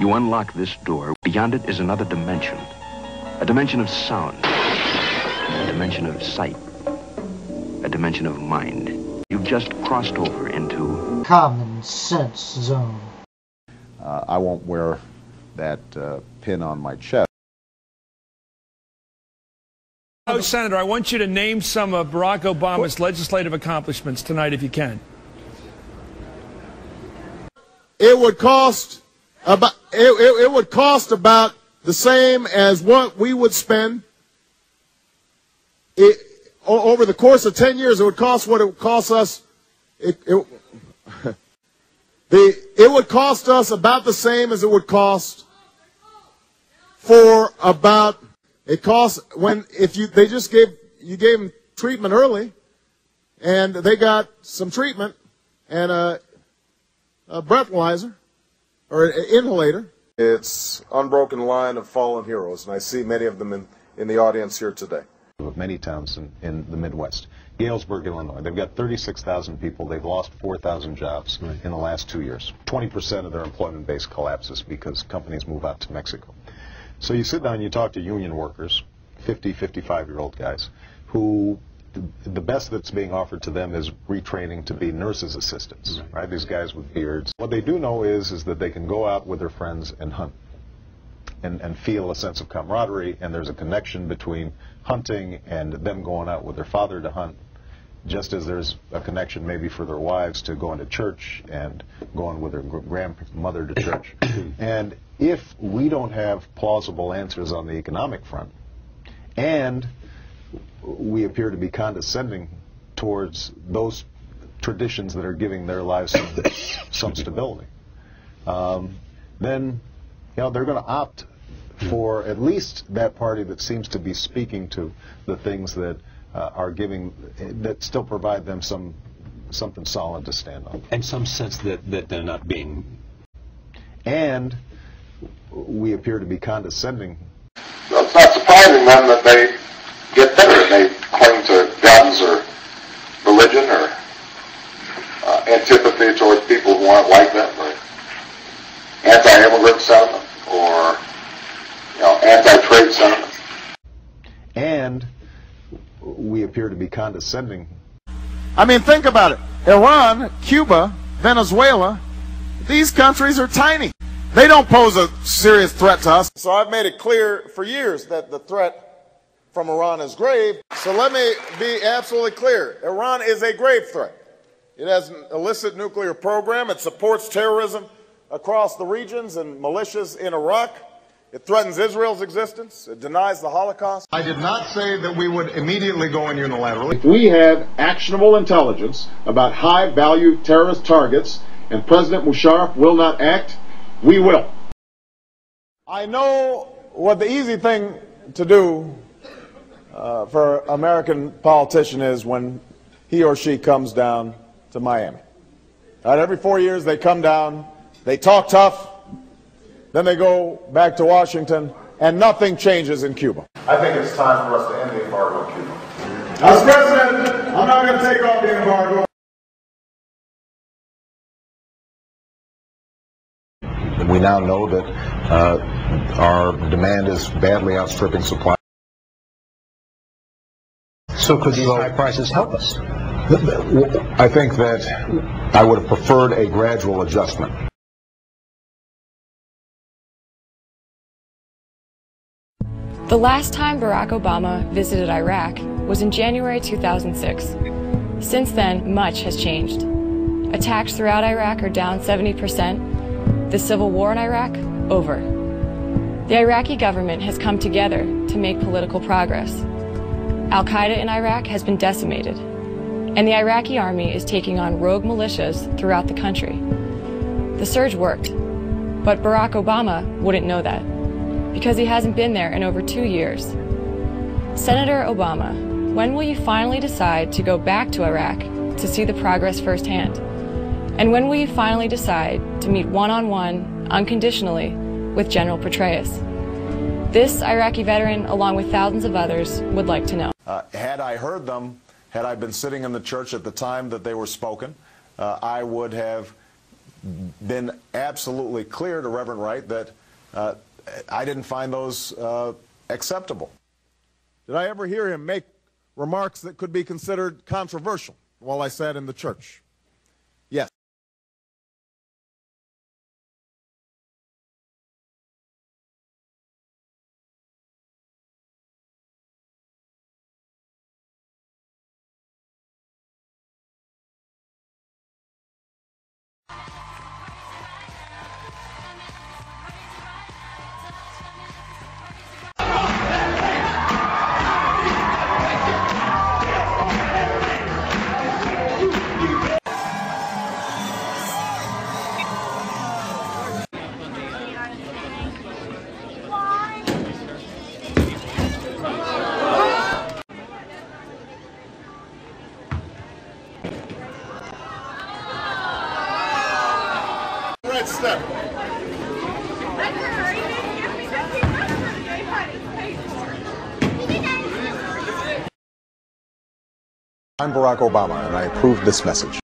You unlock this door. Beyond it is another dimension. A dimension of sound. A dimension of sight. A dimension of mind. You've just crossed over into Common Sense Zone. I won't wear that pin on my chest. Oh, Senator, I want you to name some of Barack Obama's legislative accomplishments tonight, if you can. It would cost about it would cost about the same as what we would spend over the course of 10 years. It would cost what it would cost us. It would cost us about the same as it would cost for about. It costs they just gave them treatment early, and they got some treatment and a breathalyzer or an inhalator. It's unbroken line of fallen heroes, and I see many of them in the audience here today. Many towns in the Midwest. Galesburg, Illinois, they've got 36,000 people. They've lost 4,000 jobs in the last 2 years. 20% of their employment base collapses because companies move out to Mexico. So you sit down and you talk to union workers, 50, 55-year-old guys, who the best that's being offered to them is retraining to be nurses' assistants, right? These guys with beards. What they do know is that they can go out with their friends and hunt and feel a sense of camaraderie, and there's a connection between hunting and them going out with their father to hunt, just as there's a connection maybe for their wives to going to church and going with their grandmother to church. And if we don't have plausible answers on the economic front, and we appear to be condescending towards those traditions that are giving their lives some stability, then they're going to opt for at least that party that seems to be speaking to the things that are giving, that still provide them something solid to stand on. And some sense that they're not being. And we appear to be condescending. Well, it's not surprising then that they get better and they cling to guns or religion or antipathy towards people who aren't like them, or anti-immigrant sentiment, or anti-trade sentiment. And we appear to be condescending. I mean, think about it. Iran, Cuba, Venezuela, these countries are tiny. They don't pose a serious threat to us. So I've made it clear for years that the threat from Iran is grave. So let me be absolutely clear. Iran is a grave threat. It has an illicit nuclear program. It supports terrorism across the regions and militias in Iraq. It threatens Israel's existence. It denies the Holocaust. I did not say that we would immediately go in unilaterally. If we have actionable intelligence about high-value terrorist targets and President Musharraf will not act, we will. I know what the easy thing to do for an American politician is when he or she comes down to Miami. Right, every 4 years they come down, they talk tough, then they go back to Washington, and nothing changes in Cuba. I think it's time for us to end the embargo on Cuba. As president, I'm not going to take off the embargo. We now know that our demand is badly outstripping supply. So could these high prices help us? I think that I would have preferred a gradual adjustment. The last time Barack Obama visited Iraq was in January 2006. Since then, much has changed. Attacks throughout Iraq are down 70%. The civil war in Iraq, over. The Iraqi government has come together to make political progress. Al-Qaeda in Iraq has been decimated, and the Iraqi army is taking on rogue militias throughout the country. The surge worked, but Barack Obama wouldn't know that, because he hasn't been there in over 2 years. Senator Obama, when will you finally decide to go back to Iraq to see the progress firsthand? And when will you finally decide to meet one-on-one, unconditionally, with General Petraeus? This Iraqi veteran, along with thousands of others, would like to know. Had I heard them, had I been sitting in the church at the time that they were spoken, I would have been absolutely clear to Reverend Wright that I didn't find those acceptable. Did I ever hear him make remarks that could be considered controversial while I sat in the church? Yes. Red step. I'm Barack Obama, and I approve this message.